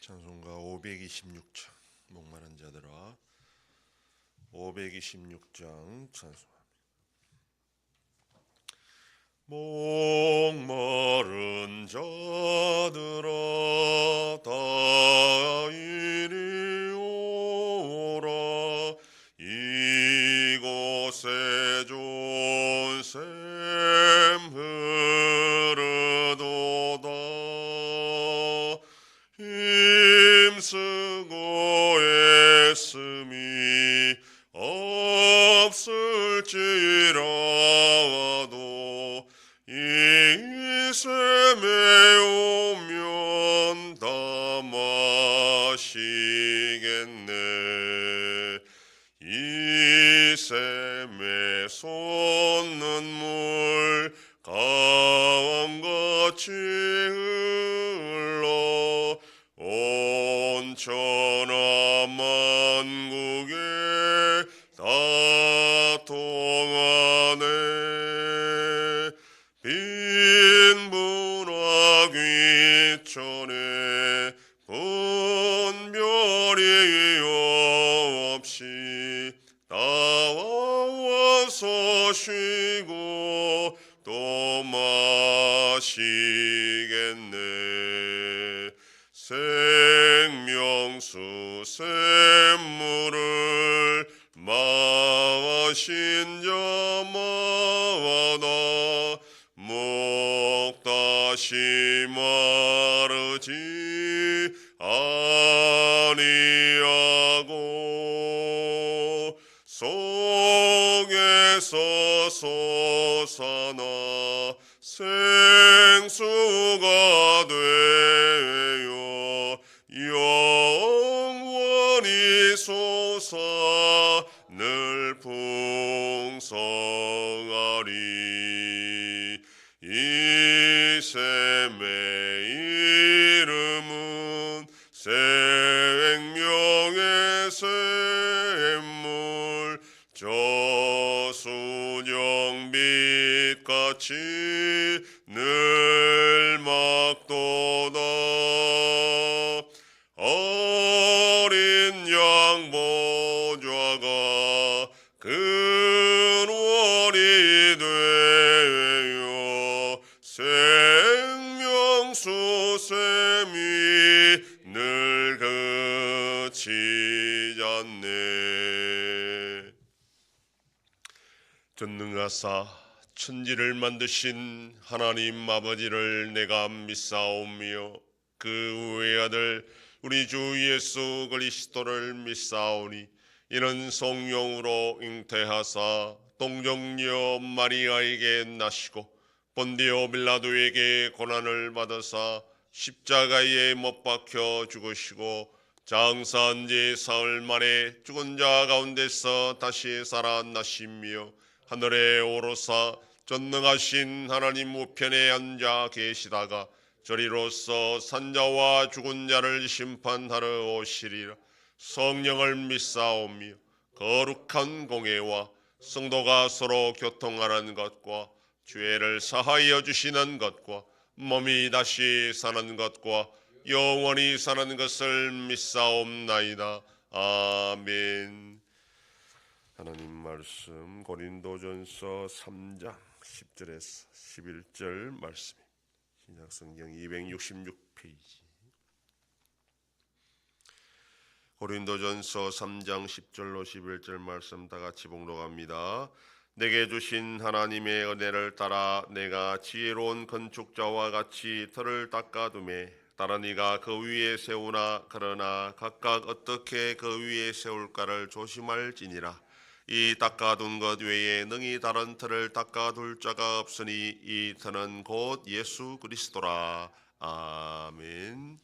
찬송가 526장 목마른 자들아 526장 찬송합니다. 목마른 자들아 다 이리 오라 이곳에 좋은 샘 흐르도다 힘쓰고 애씀이 없을지라도 이 샘에 오면 다 마시겠네. 이 샘에 솟는 물 강같이 흘러 온 천하 만국에 다 통하네. 빈분화 귀천에 분별이 없이 나와서 쉬고 또 마시겠네. 생명수 샘물을 마신 자마다 목 다시 마르지 아니하고 속에서 솟아나 생수가 되어 영원히 솟아 늘 풍성하리. 이 샘의 이름은 생명의 샘물 저수정빛같이 늘 막도다. 어린 양 보좌가 근원이 되어 생명수 샘이 늘 그치지 않네. 전능하사 천지를 만드신 하나님 아버지를 내가 믿사오며 그 외아들 우리 주 예수 그리스도를 믿사오니 이는 성령으로 잉태하사 동정녀 마리아에게 나시고 본디오 빌라도에게 고난을 받으사 십자가에 못 박혀 죽으시고 장사한 지 사흘 만에 죽은 자 가운데서 다시 살아나시며 하늘에 오르사 전능하신 하나님 우편에 앉아 계시다가 저리로서 산자와 죽은 자를 심판하러 오시리라. 성령을 믿사오며 거룩한 공회와 성도가 서로 교통하는 것과 죄를 사하여 주시는 것과 몸이 다시 사는 것과 영원히 사는 것을 믿사옵나이다. 아멘. 하나님 말씀 고린도전서 3장 10절에서 11절 말씀입니다. 신약성경 266페이지. 고린도전서 3장 10절로 11절 말씀 다 같이 봉독합니다. 내게 주신 하나님의 은혜를 따라 내가 지혜로운 건축자와 같이 터를 닦아두매 다른 이가 그 위에 세우나 그러나 각각 어떻게 그 위에 세울까를 조심할지니라. 이 닦아둔 것 외에 능히 다른 터를 닦아둘 자가 없으니 이 터는 곧 예수 그리스도라. 아멘.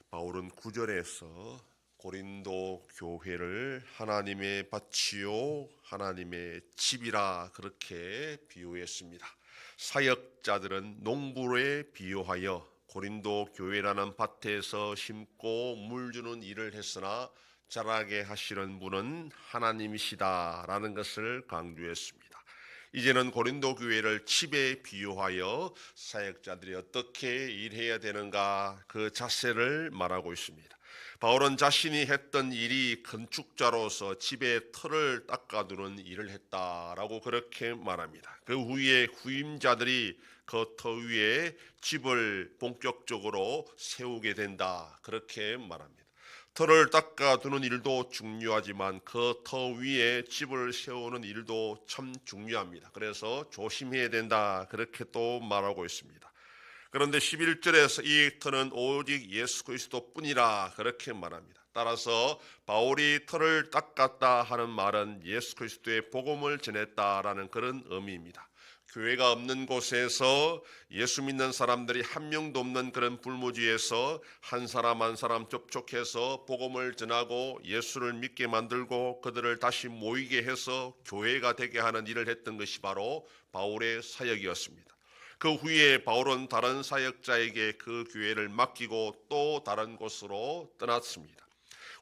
바울은 9절에서 고린도 교회를 하나님의 밭이요 하나님의 집이라 그렇게 비유했습니다. 사역자들은 농부에 비유하여 고린도 교회라는 밭에서 심고 물주는 일을 했으나 자라게 하시는 분은 하나님이시다라는 것을 강조했습니다. 이제는 고린도 교회를 집에 비유하여 사역자들이 어떻게 일해야 되는가 그 자세를 말하고 있습니다. 바울은 자신이 했던 일이 건축자로서 집에 털을 닦아두는 일을 했다라고 그렇게 말합니다. 그 후에 후임자들이 그 터 위에 집을 본격적으로 세우게 된다 그렇게 말합니다. 터를 닦아두는 일도 중요하지만 그 터 위에 집을 세우는 일도 참 중요합니다. 그래서 조심해야 된다 그렇게 또 말하고 있습니다. 그런데 11절에서 이 터는 오직 예수 그리스도뿐이라 그렇게 말합니다. 따라서 바울이 터를 닦았다 하는 말은 예수 그리스도의 복음을 전했다라는 그런 의미입니다. 교회가 없는 곳에서 예수 믿는 사람들이 한 명도 없는 그런 불모지에서 한 사람 한 사람 접촉해서 복음을 전하고 예수를 믿게 만들고 그들을 다시 모이게 해서 교회가 되게 하는 일을 했던 것이 바로 바울의 사역이었습니다. 그 후에 바울은 다른 사역자에게 그 교회를 맡기고 또 다른 곳으로 떠났습니다.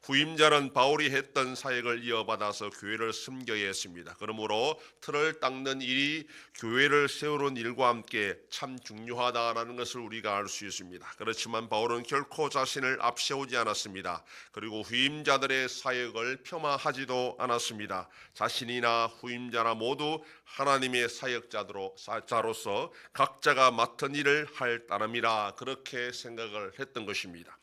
후임자는 바울이 했던 사역을 이어받아서 교회를 섬겨야 했습니다. 그러므로 틀을 닦는 일이 교회를 세우는 일과 함께 참 중요하다라는 것을 우리가 알 수 있습니다. 그렇지만 바울은 결코 자신을 앞세우지 않았습니다. 그리고 후임자들의 사역을 폄하하지도 않았습니다. 자신이나 후임자나 모두 하나님의 사역자로서 각자가 맡은 일을 할 따름이라 그렇게 생각을 했던 것입니다.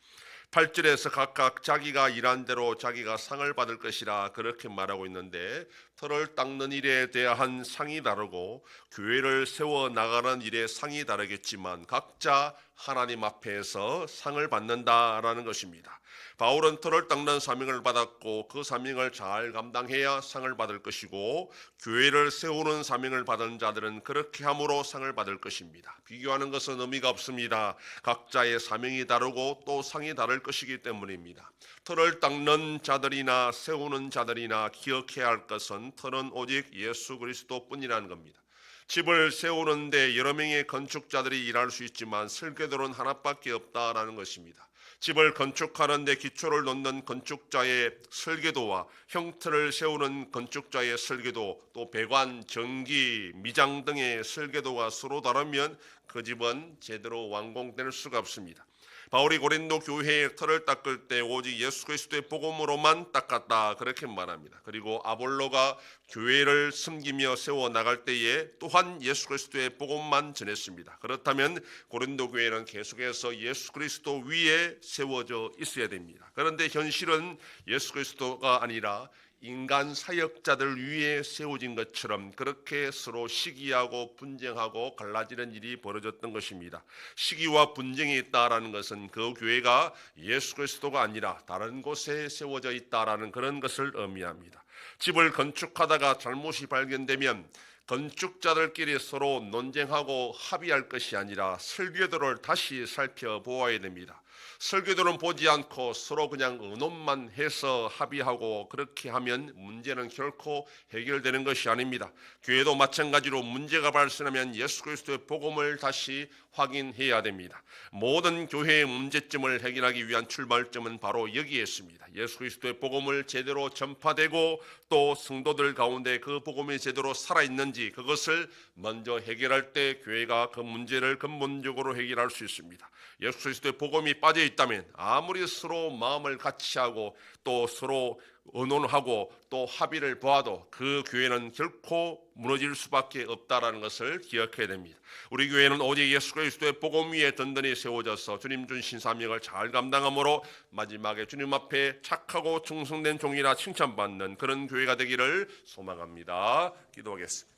8절에서 각각 자기가 일한 대로 자기가 상을 받을 것이라 그렇게 말하고 있는데 터를 닦는 일에 대한 상이 다르고 교회를 세워 나가는 일의 상이 다르겠지만 각자 하나님 앞에서 상을 받는다라는 것입니다. 바울은 터를 닦는 사명을 받았고 그 사명을 잘 감당해야 상을 받을 것이고 교회를 세우는 사명을 받은 자들은 그렇게 함으로 상을 받을 것입니다. 비교하는 것은 의미가 없습니다. 각자의 사명이 다르고 또 상이 다를 것이기 때문입니다. 터를 닦는 자들이나 세우는 자들이나 기억해야 할 것은 터는 오직 예수 그리스도뿐이라는 겁니다. 집을 세우는데 여러 명의 건축자들이 일할 수 있지만 설계도는 하나밖에 없다라는 것입니다. 집을 건축하는데 기초를 놓는 건축자의 설계도와 형태를 세우는 건축자의 설계도, 또 배관, 전기, 미장 등의 설계도가 서로 다르면 그 집은 제대로 완공될 수가 없습니다. 바울이 고린도 교회의 터를 닦을 때 오직 예수 그리스도의 복음으로만 닦았다 그렇게 말합니다. 그리고 아볼로가 교회를 섬기며 세워 나갈 때에 또한 예수 그리스도의 복음만 전했습니다. 그렇다면 고린도 교회는 계속해서 예수 그리스도 위에 세워져 있어야 됩니다. 그런데 현실은 예수 그리스도가 아니라 인간 사역자들 위에 세워진 것처럼 그렇게 서로 시기하고 분쟁하고 갈라지는 일이 벌어졌던 것입니다. 시기와 분쟁이 있다라는 것은 그 교회가 예수 그리스도가 아니라 다른 곳에 세워져 있다라는 그런 것을 의미합니다. 집을 건축하다가 잘못이 발견되면 건축자들끼리 서로 논쟁하고 합의할 것이 아니라 설계도를 다시 살펴보아야 됩니다. 설계도는 보지 않고 서로 그냥 의논만 해서 합의하고 그렇게 하면 문제는 결코 해결되는 것이 아닙니다. 교회도 마찬가지로 문제가 발생하면 예수 그리스도의 복음을 다시 확인해야 됩니다. 모든 교회의 문제점을 해결하기 위한 출발점은 바로 여기에 있습니다. 예수 그리스도의 복음을 제대로 전파되고 또 성도들 가운데 그 복음이 제대로 살아있는지 그것을 먼저 해결할 때 교회가 그 문제를 근본적으로 해결할 수 있습니다. 예수 그리스도의 복음이 빠져 있다면 아무리 서로 마음을 같이하고 또 서로 의논하고 또 합의를 보아도 그 교회는 결코 무너질 수밖에 없다라는 것을 기억해야 됩니다. 우리 교회는 오직 예수 그리스도의 복음 위에 든든히 세워져서 주님 주신 사명을 잘 감당함으로 마지막에 주님 앞에 착하고 충성된 종이라 칭찬받는 그런 교회가 되기를 소망합니다. 기도하겠습니다.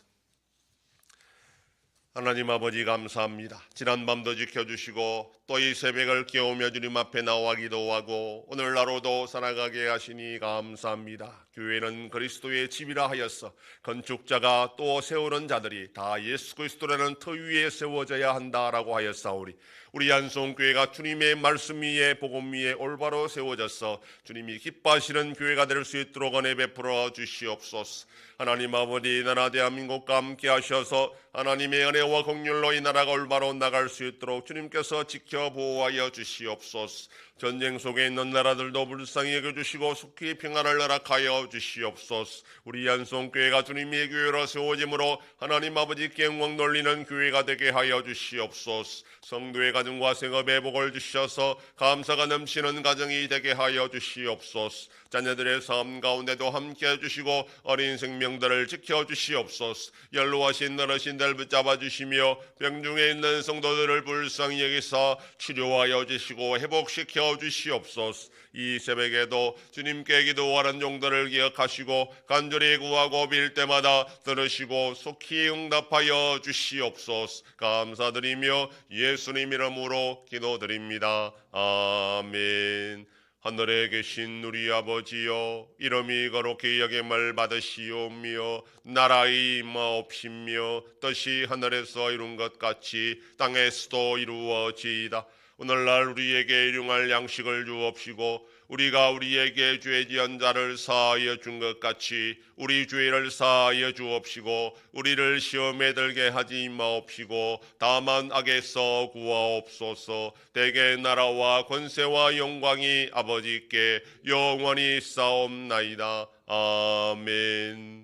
하나님 아버지 감사합니다. 지난 밤도 지켜주시고 또 이 새벽을 깨우며 주님 앞에 나와 기도하고 오늘 하루도 살아가게 하시니 감사합니다. 교회는 그리스도의 집이라 하였어 건축자가 또 세우는 자들이 다 예수 그리스도라는 터 위에 세워져야 한다라고 하였사오니 우리 안송교회가 주님의 말씀 위에 복음 위에 올바로 세워져서 주님이 기뻐하시는 교회가 될 수 있도록 은혜 베풀어 주시옵소서. 하나님 아버지, 나라 대한민국과 함께 하셔서 하나님의 은혜와 긍휼로 이 나라가 올바로 나갈 수 있도록 주님께서 지켜 보호하여 주시옵소서. 전쟁 속에 있는 나라들도 불쌍히 여겨주시고 속히 평안을 허락하여 주시옵소서. 우리 안송교회가 주님의 교회로 세워짐으로 하나님 아버지께 영광 돌리는 교회가 되게 하여 주시옵소서. 성도의 가정과 생업에 복을 주셔서 감사가 넘치는 가정이 되게 하여 주시옵소서. 자녀들의 삶 가운데도 함께 해주시고 어린 생명들을 지켜주시옵소서. 연로하신 어르신들 붙잡아 주시며 병중에 있는 성도들을 불쌍히 여기서 치료하여 주시고 회복시켜 주시옵소서. 이 새벽에도 주님께 기도하는 종들을 기억하시고 간절히 구하고 빌 때마다 들으시고 속히 응답하여 주시옵소서. 감사드리며 예수님 이름으로 기도드립니다. 아멘. 하늘에 계신 우리 아버지여, 이름이 거룩히 여김을 받으시오며 나라의 임하옵시며 뜻이 하늘에서 이룬 것 같이 땅에서도 이루어지이다. 오늘날 우리에게 일용할 양식을 주옵시고 우리가 우리에게 죄 지은 자를 사하여 준 것 같이 우리 죄를 사하여 주옵시고 우리를 시험에 들게 하지 마옵시고 다만 악에서 구하옵소서. 대개 나라와 권세와 영광이 아버지께 영원히 싸움나이다. 아멘.